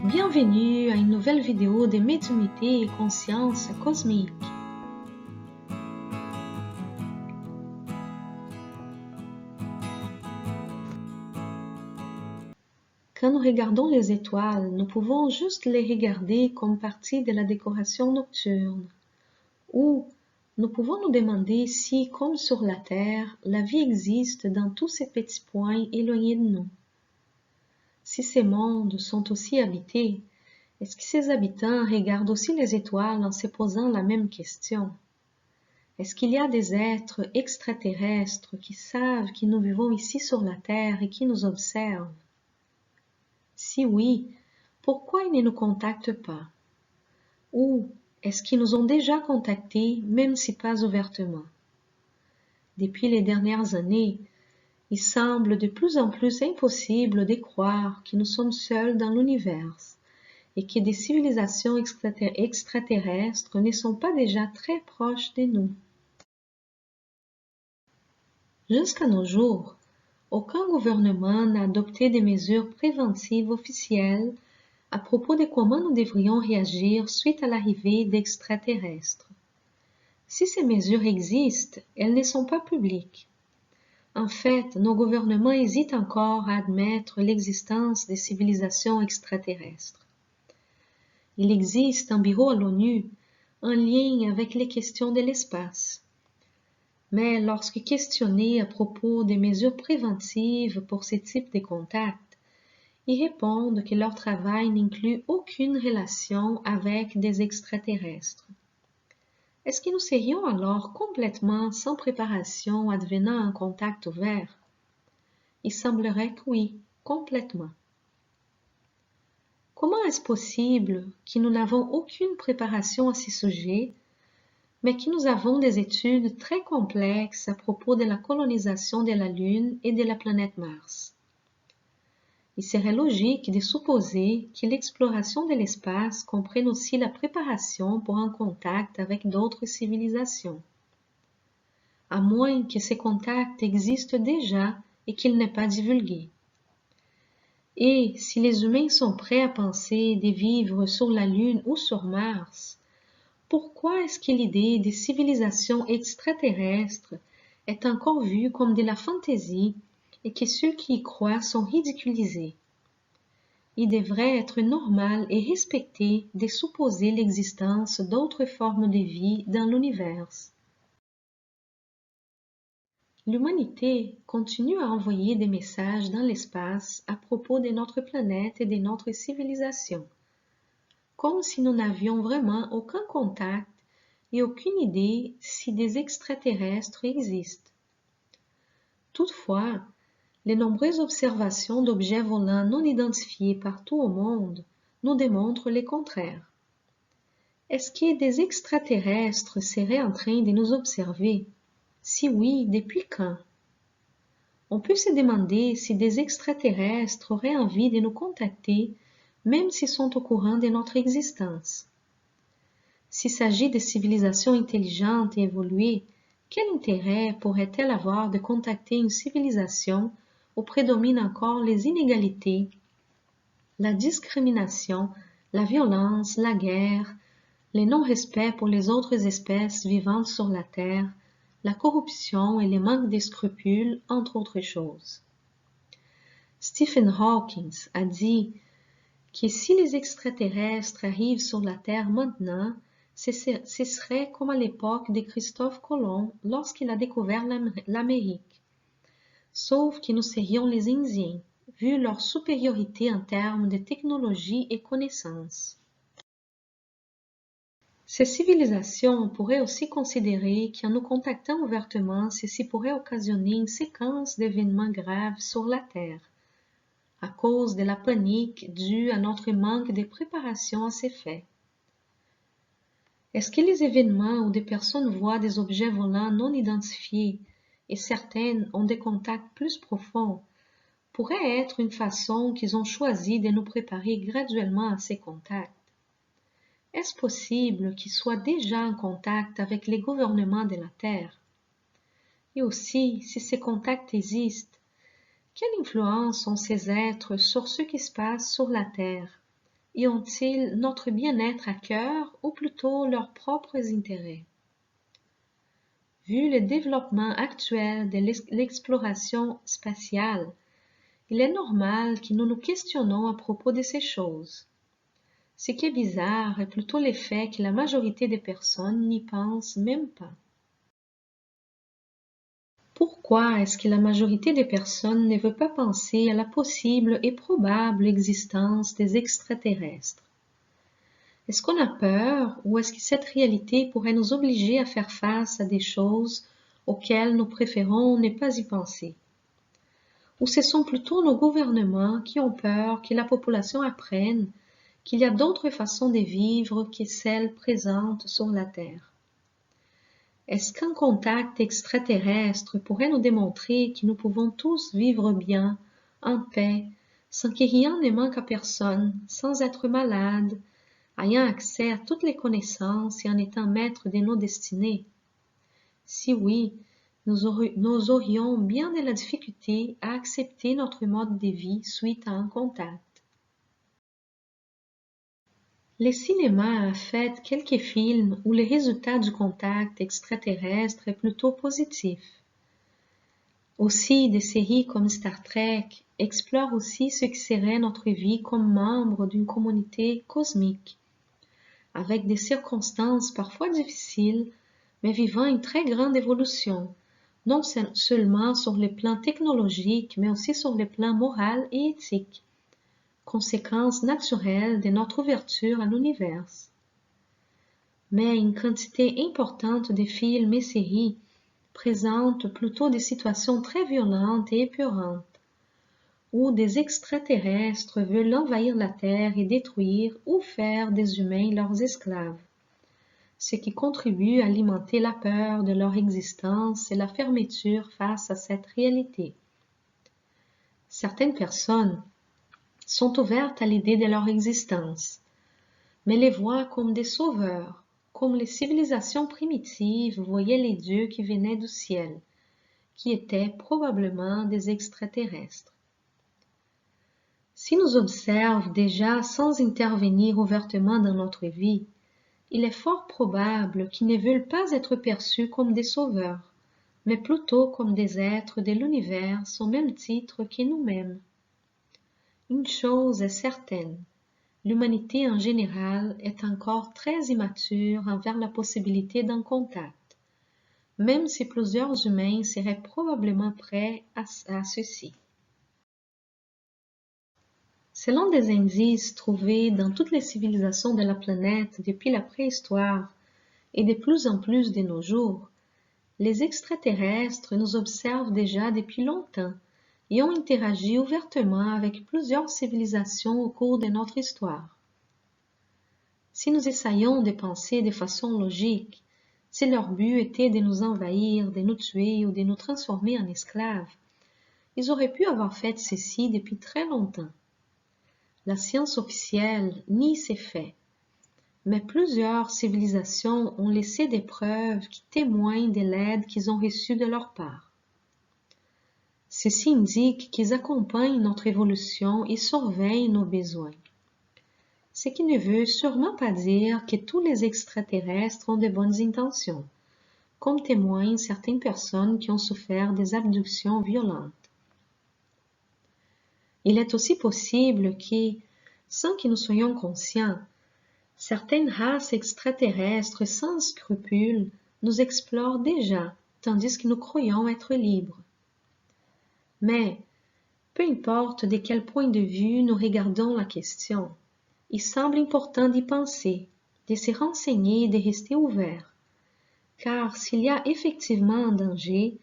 Bienvenue à une nouvelle vidéo de médiumnité et conscience cosmique. Quand nous regardons les étoiles, nous pouvons juste les regarder comme partie de la décoration nocturne. Ou nous pouvons nous demander si, comme sur la Terre, la vie existe dans tous ces petits points éloignés de nous. Si ces mondes sont aussi habités, est-ce que ces habitants regardent aussi les étoiles en se posant la même question? Est-ce qu'il y a des êtres extraterrestres qui savent que nous vivons ici sur la Terre et qui nous observent? Si oui, pourquoi ils ne nous contactent pas? Ou est-ce qu'ils nous ont déjà contactés, même si pas ouvertement? Depuis les dernières années, il semble de plus en plus impossible de croire que nous sommes seuls dans l'univers et que des civilisations extraterrestres ne sont pas déjà très proches de nous. Jusqu'à nos jours, aucun gouvernement n'a adopté des mesures préventives officielles à propos de comment nous devrions réagir suite à l'arrivée d'extraterrestres. Si ces mesures existent, elles ne sont pas publiques. En fait, nos gouvernements hésitent encore à admettre l'existence des civilisations extraterrestres. Il existe un bureau à l'ONU en lien avec les questions de l'espace. Mais lorsque questionnés à propos des mesures préventives pour ce type de contacts, ils répondent que leur travail n'inclut aucune relation avec des extraterrestres. Est-ce que nous serions alors complètement sans préparation advenant un contact ouvert? Il semblerait que oui, complètement. Comment est-ce possible que nous n'avons aucune préparation à ce sujet, mais que nous avons des études très complexes à propos de la colonisation de la Lune et de la planète Mars? Il serait logique de supposer que l'exploration de l'espace comprenne aussi la préparation pour un contact avec d'autres civilisations, à moins que ces contacts existent déjà et qu'ils n'aient pas divulgué. Et si les humains sont prêts à penser de vivre sur la Lune ou sur Mars, pourquoi est-ce que l'idée des civilisations extraterrestres est encore vue comme de la fantaisie et que ceux qui y croient sont ridiculisés? Il devrait être normal et respecté de supposer l'existence d'autres formes de vie dans l'univers. L'humanité continue à envoyer des messages dans l'espace à propos de notre planète et de notre civilisation, comme si nous n'avions vraiment aucun contact et aucune idée si des extraterrestres existent. Toutefois, les nombreuses observations d'objets volants non identifiés partout au monde nous démontrent le contraire. Est-ce que des extraterrestres seraient en train de nous observer? Si oui, depuis quand? On peut se demander si des extraterrestres auraient envie de nous contacter, même s'ils sont au courant de notre existence. S'il s'agit de civilisations intelligentes et évoluées, quel intérêt pourrait-elle avoir de contacter une civilisation où prédominent encore les inégalités, la discrimination, la violence, la guerre, le non-respect pour les autres espèces vivantes sur la Terre, la corruption et le manque de scrupules, entre autres choses? Stephen Hawking a dit que si les extraterrestres arrivent sur la Terre maintenant, ce serait comme à l'époque de Christophe Colomb lorsqu'il a découvert l'Amérique. Sauf que nous serions les Indiens, vu leur supériorité en termes de technologie et connaissances. Ces civilisations pourraient aussi considérer qu'en nous contactant ouvertement, ceci pourrait occasionner une séquence d'événements graves sur la Terre, à cause de la panique due à notre manque de préparation à ces faits. Est-ce que les événements où des personnes voient des objets volants non identifiés et certaines ont des contacts plus profonds pourraient être une façon qu'ils ont choisi de nous préparer graduellement à ces contacts? Est-ce possible qu'ils soient déjà en contact avec les gouvernements de la Terre? Et aussi, si ces contacts existent, quelle influence ont ces êtres sur ce qui se passe sur la Terre y ont-ils notre bien-être à cœur ou plutôt leurs propres intérêts? Vu le développement actuel de l'exploration spatiale, il est normal que nous nous questionnons à propos de ces choses. Ce qui est bizarre est plutôt le fait que la majorité des personnes n'y pensent même pas. Pourquoi est-ce que la majorité des personnes ne veut pas penser à la possible et probable existence des extraterrestres? Est-ce qu'on a peur ou est-ce que cette réalité pourrait nous obliger à faire face à des choses auxquelles nous préférons ne pas y penser? Ou ce sont plutôt nos gouvernements qui ont peur que la population apprenne qu'il y a d'autres façons de vivre que celles présentes sur la Terre? Est-ce qu'un contact extraterrestre pourrait nous démontrer que nous pouvons tous vivre bien, en paix, sans que rien ne manque à personne, sans être malade, ayant accès à toutes les connaissances et en étant maîtres de nos destinées? Si oui, nous aurions bien de la difficulté à accepter notre mode de vie suite à un contact. Le cinéma a fait quelques films où le résultat du contact extraterrestre est plutôt positif. Aussi, des séries comme Star Trek explorent aussi ce qui serait notre vie comme membre d'une communauté cosmique, avec des circonstances parfois difficiles, mais vivant une très grande évolution, non seulement sur le plan technologique, mais aussi sur le plan moral et éthique, conséquence naturelle de notre ouverture à l'univers. Mais une quantité importante de films et séries présentent plutôt des situations très violentes et épeurantes, où des extraterrestres veulent envahir la Terre et détruire ou faire des humains leurs esclaves, ce qui contribue à alimenter la peur de leur existence et la fermeture face à cette réalité. Certaines personnes sont ouvertes à l'idée de leur existence, mais les voient comme des sauveurs, comme les civilisations primitives voyaient les dieux qui venaient du ciel, qui étaient probablement des extraterrestres. Si nous observons déjà sans intervenir ouvertement dans notre vie, il est fort probable qu'ils ne veulent pas être perçus comme des sauveurs, mais plutôt comme des êtres de l'univers au même titre que nous-mêmes. Une chose est certaine, l'humanité en général est encore très immature envers la possibilité d'un contact, même si plusieurs humains seraient probablement prêts à ceci. Selon des indices trouvés dans toutes les civilisations de la planète depuis la préhistoire et de plus en plus de nos jours, les extraterrestres nous observent déjà depuis longtemps et ont interagi ouvertement avec plusieurs civilisations au cours de notre histoire. Si nous essayons de penser de façon logique, si leur but était de nous envahir, de nous tuer ou de nous transformer en esclaves, ils auraient pu avoir fait ceci depuis très longtemps. La science officielle nie ces faits, mais plusieurs civilisations ont laissé des preuves qui témoignent de l'aide qu'ils ont reçue de leur part. Ceci indique qu'ils accompagnent notre évolution et surveillent nos besoins. Ce qui ne veut sûrement pas dire que tous les extraterrestres ont de bonnes intentions, comme témoignent certaines personnes qui ont souffert des abductions violentes. Il est aussi possible que, sans que nous soyons conscients, certaines races extraterrestres sans scrupules nous explorent déjà, tandis que nous croyons être libres. Mais, peu importe de quel point de vue nous regardons la question, il semble important d'y penser, de se renseigner et de rester ouvert. Car s'il y a effectivement un danger,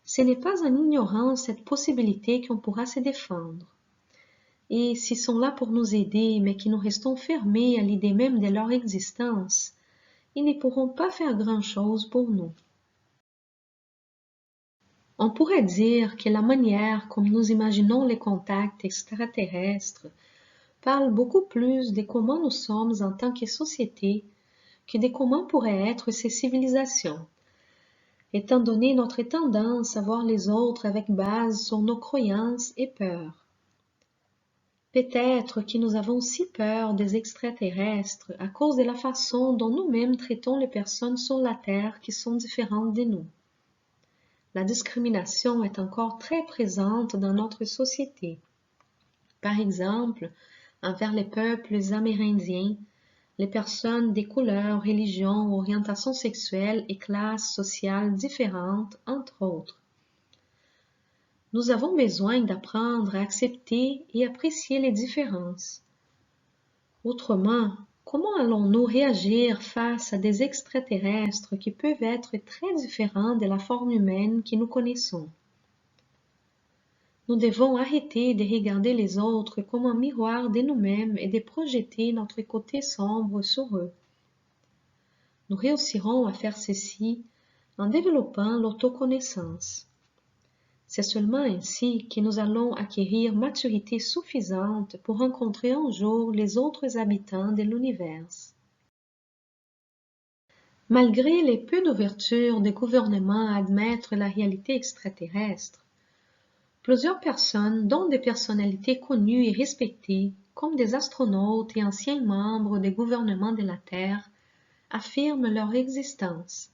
ce n'est pas en ignorant cette possibilité qu'on pourra se défendre. Et s'ils sont là pour nous aider, mais que nous restons fermés à l'idée même de leur existence, ils ne pourront pas faire grand-chose pour nous. On pourrait dire que la manière comme nous imaginons les contacts extraterrestres parle beaucoup plus de comment nous sommes en tant que société que de comment pourraient être ces civilisations, étant donné notre tendance à voir les autres avec base sur nos croyances et peurs. Peut-être que nous avons si peur des extraterrestres à cause de la façon dont nous-mêmes traitons les personnes sur la Terre qui sont différentes de nous. La discrimination est encore très présente dans notre société. Par exemple, envers les peuples amérindiens, les personnes des couleurs, religions, orientations sexuelles et classes sociales différentes, entre autres. Nous avons besoin d'apprendre à accepter et apprécier les différences. Autrement, comment allons-nous réagir face à des extraterrestres qui peuvent être très différents de la forme humaine que nous connaissons? Nous devons arrêter de regarder les autres comme un miroir de nous-mêmes et de projeter notre côté sombre sur eux. Nous réussirons à faire ceci en développant l'autoconnaissance. C'est seulement ainsi que nous allons acquérir maturité suffisante pour rencontrer un jour les autres habitants de l'univers. Malgré les peu d'ouverture des gouvernements à admettre la réalité extraterrestre, plusieurs personnes, dont des personnalités connues et respectées, comme des astronautes et anciens membres des gouvernements de la Terre, affirment leur existence.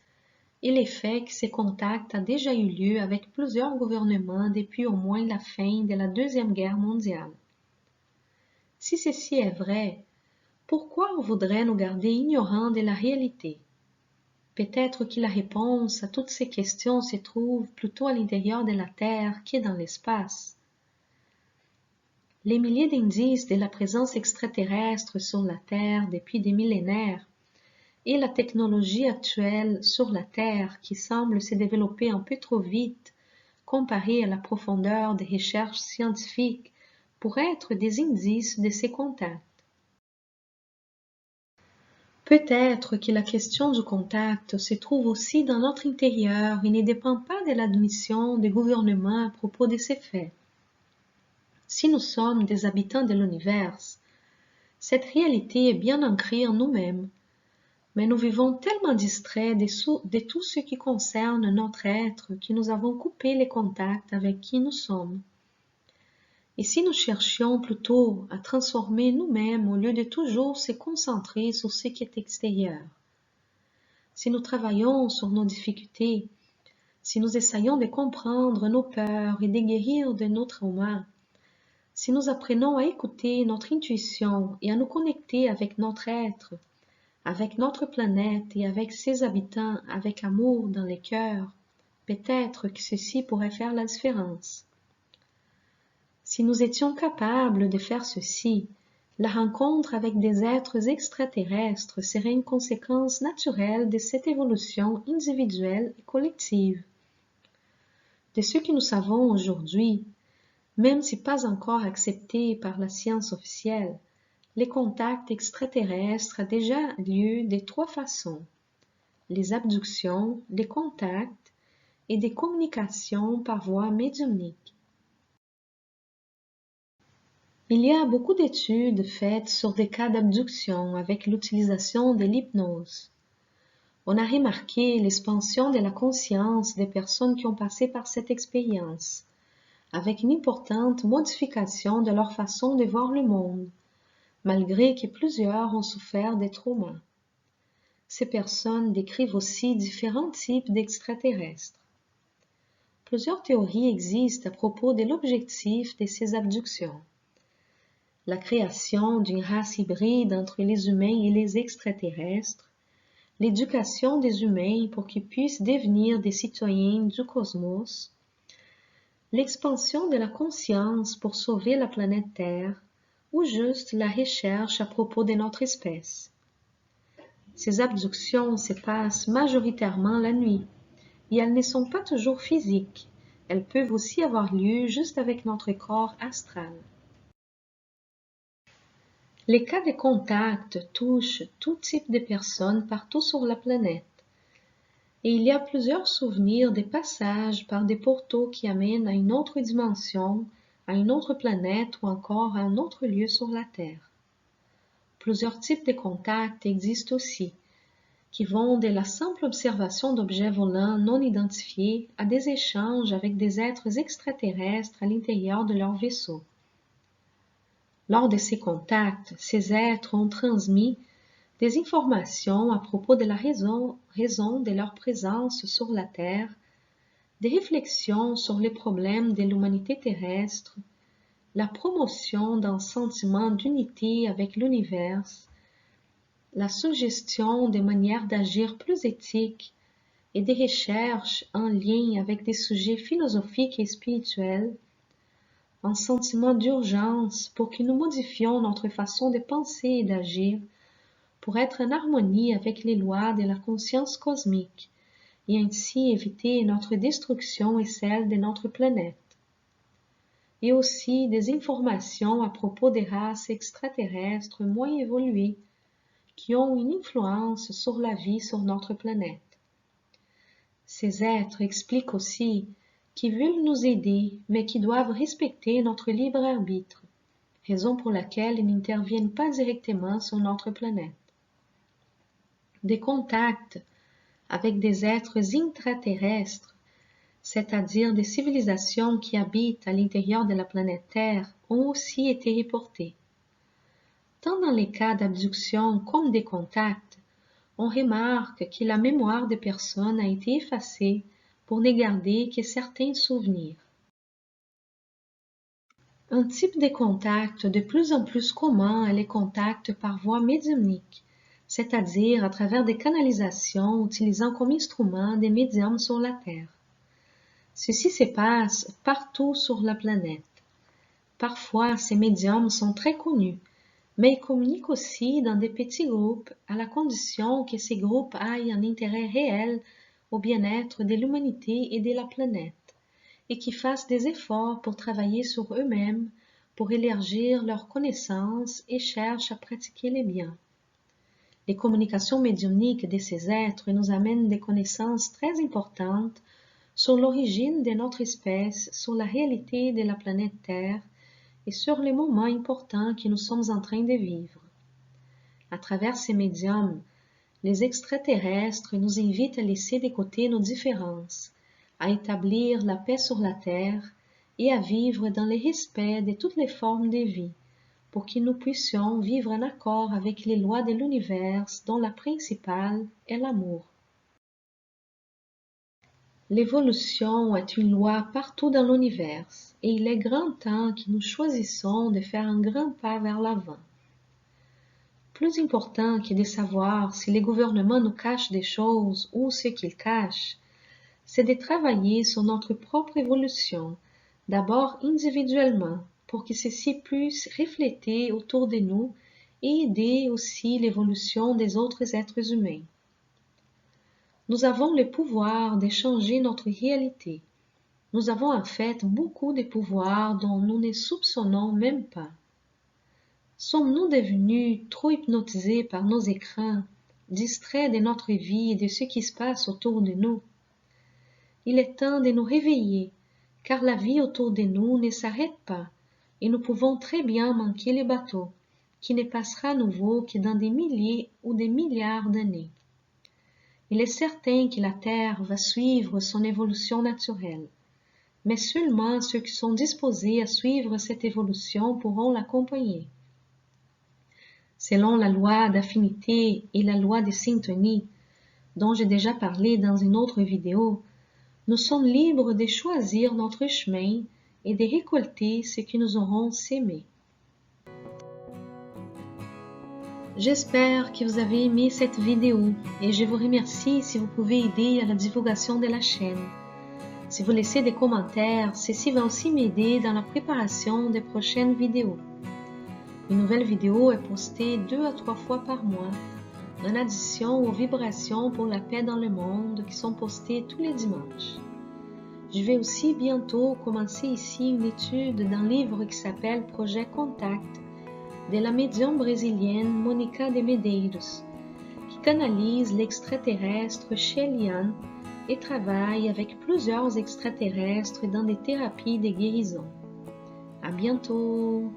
Et le fait que ces contacts a déjà eu lieu avec plusieurs gouvernements depuis au moins la fin de la Deuxième Guerre mondiale. Si ceci est vrai, pourquoi on voudrait nous garder ignorants de la réalité? Peut-être que la réponse à toutes ces questions se trouve plutôt à l'intérieur de la Terre que dans l'espace. Les milliers d'indices de la présence extraterrestre sur la Terre depuis des millénaires et la technologie actuelle sur la Terre qui semble se développer un peu trop vite comparée à la profondeur des recherches scientifiques pourraient être des indices de ces contacts. Peut-être que la question du contact se trouve aussi dans notre intérieur et ne dépend pas de l'admission des gouvernements à propos de ces faits. Si nous sommes des habitants de l'univers, cette réalité est bien ancrée en nous-mêmes. Mais nous vivons tellement distraits de tout ce qui concerne notre être que nous avons coupé les contacts avec qui nous sommes. Et si nous cherchions plutôt à transformer nous-mêmes au lieu de toujours se concentrer sur ce qui est extérieur? Si nous travaillons sur nos difficultés, si nous essayons de comprendre nos peurs et de guérir de nos traumas, si nous apprenons à écouter notre intuition et à nous connecter avec notre être, avec notre planète et avec ses habitants avec amour dans les cœurs, peut-être que ceci pourrait faire la différence. Si nous étions capables de faire ceci, la rencontre avec des êtres extraterrestres serait une conséquence naturelle de cette évolution individuelle et collective. De ce que nous savons aujourd'hui, même si pas encore accepté par la science officielle, les contacts extraterrestres ont déjà lieu de trois façons: les abductions, les contacts et des communications par voie médiumnique. Il y a beaucoup d'études faites sur des cas d'abduction avec l'utilisation de l'hypnose. On a remarqué l'expansion de la conscience des personnes qui ont passé par cette expérience, avec une importante modification de leur façon de voir le monde, malgré que plusieurs ont souffert des traumas. Ces personnes décrivent aussi différents types d'extraterrestres. Plusieurs théories existent à propos de l'objectif de ces abductions. La création d'une race hybride entre les humains et les extraterrestres, l'éducation des humains pour qu'ils puissent devenir des citoyens du cosmos, l'expansion de la conscience pour sauver la planète Terre, ou juste la recherche à propos de notre espèce. Ces abductions se passent majoritairement la nuit, et elles ne sont pas toujours physiques. Elles peuvent aussi avoir lieu juste avec notre corps astral. Les cas de contact touchent tout type de personnes partout sur la planète. Et il y a plusieurs souvenirs des passages par des portaux qui amènent à une autre dimension, à une autre planète ou encore à un autre lieu sur la Terre. Plusieurs types de contacts existent aussi, qui vont de la simple observation d'objets volants non identifiés à des échanges avec des êtres extraterrestres à l'intérieur de leur vaisseau. Lors de ces contacts, ces êtres ont transmis des informations à propos de la raison de leur présence sur la Terre, des réflexions sur les problèmes de l'humanité terrestre, la promotion d'un sentiment d'unité avec l'univers, la suggestion de manières d'agir plus éthiques et des recherches en lien avec des sujets philosophiques et spirituels, un sentiment d'urgence pour que nous modifions notre façon de penser et d'agir pour être en harmonie avec les lois de la conscience cosmique et ainsi éviter notre destruction et celle de notre planète. Et aussi des informations à propos des races extraterrestres moins évoluées qui ont une influence sur la vie sur notre planète. Ces êtres expliquent aussi qu'ils veulent nous aider, mais qui doivent respecter notre libre arbitre, raison pour laquelle ils n'interviennent pas directement sur notre planète. Des contacts avec des êtres intraterrestres, c'est-à-dire des civilisations qui habitent à l'intérieur de la planète Terre, ont aussi été reportés. Tant dans les cas d'abduction comme des contacts, on remarque que la mémoire des personnes a été effacée pour ne garder que certains souvenirs. Un type de contact de plus en plus commun est les contacts par voie médiumnique, c'est-à-dire à travers des canalisations utilisant comme instrument des médiums sur la Terre. Ceci se passe partout sur la planète. Parfois, ces médiums sont très connus, mais ils communiquent aussi dans des petits groupes à la condition que ces groupes aient un intérêt réel au bien-être de l'humanité et de la planète, et qui fassent des efforts pour travailler sur eux-mêmes, pour élargir leurs connaissances et cherchent à pratiquer les biens. Les communications médiumniques de ces êtres nous amènent des connaissances très importantes sur l'origine de notre espèce, sur la réalité de la planète Terre et sur les moments importants que nous sommes en train de vivre. À travers ces médiums, les extraterrestres nous invitent à laisser de côté nos différences, à établir la paix sur la Terre et à vivre dans le respect de toutes les formes de vie, pour que nous puissions vivre en accord avec les lois de l'univers dont la principale est l'amour. L'évolution est une loi partout dans l'univers et il est grand temps que nous choisissons de faire un grand pas vers l'avant. Plus important que de savoir si les gouvernements nous cachent des choses ou ce qu'ils cachent, c'est de travailler sur notre propre évolution, d'abord individuellement, pour que ceci puisse refléter autour de nous et aider aussi l'évolution des autres êtres humains. Nous avons le pouvoir de changer notre réalité. Nous avons en fait beaucoup de pouvoirs dont nous ne soupçonnons même pas. Sommes-nous devenus trop hypnotisés par nos écrans, distraits de notre vie et de ce qui se passe autour de nous? Il est temps de nous réveiller, car la vie autour de nous ne s'arrête pas et nous pouvons très bien manquer le bateau, qui ne passera à nouveau que dans des milliers ou des milliards d'années. Il est certain que la Terre va suivre son évolution naturelle, mais seulement ceux qui sont disposés à suivre cette évolution pourront l'accompagner. Selon la loi d'affinité et la loi de syntonie, dont j'ai déjà parlé dans une autre vidéo, nous sommes libres de choisir notre chemin et de récolter ce que nous aurons sémé. J'espère que vous avez aimé cette vidéo et je vous remercie si vous pouvez aider à la divulgation de la chaîne. Si vous laissez des commentaires, ceci va aussi m'aider dans la préparation des prochaines vidéos. Une nouvelle vidéo est postée 2 à 3 fois par mois, en addition aux vibrations pour la paix dans le monde qui sont postées tous les dimanches. Je vais aussi bientôt commencer ici une étude d'un livre qui s'appelle Projet Contact de la médium brésilienne Mônica de Medeiros, qui canalise l'extraterrestre Shelian et travaille avec plusieurs extraterrestres dans des thérapies de guérison. À bientôt!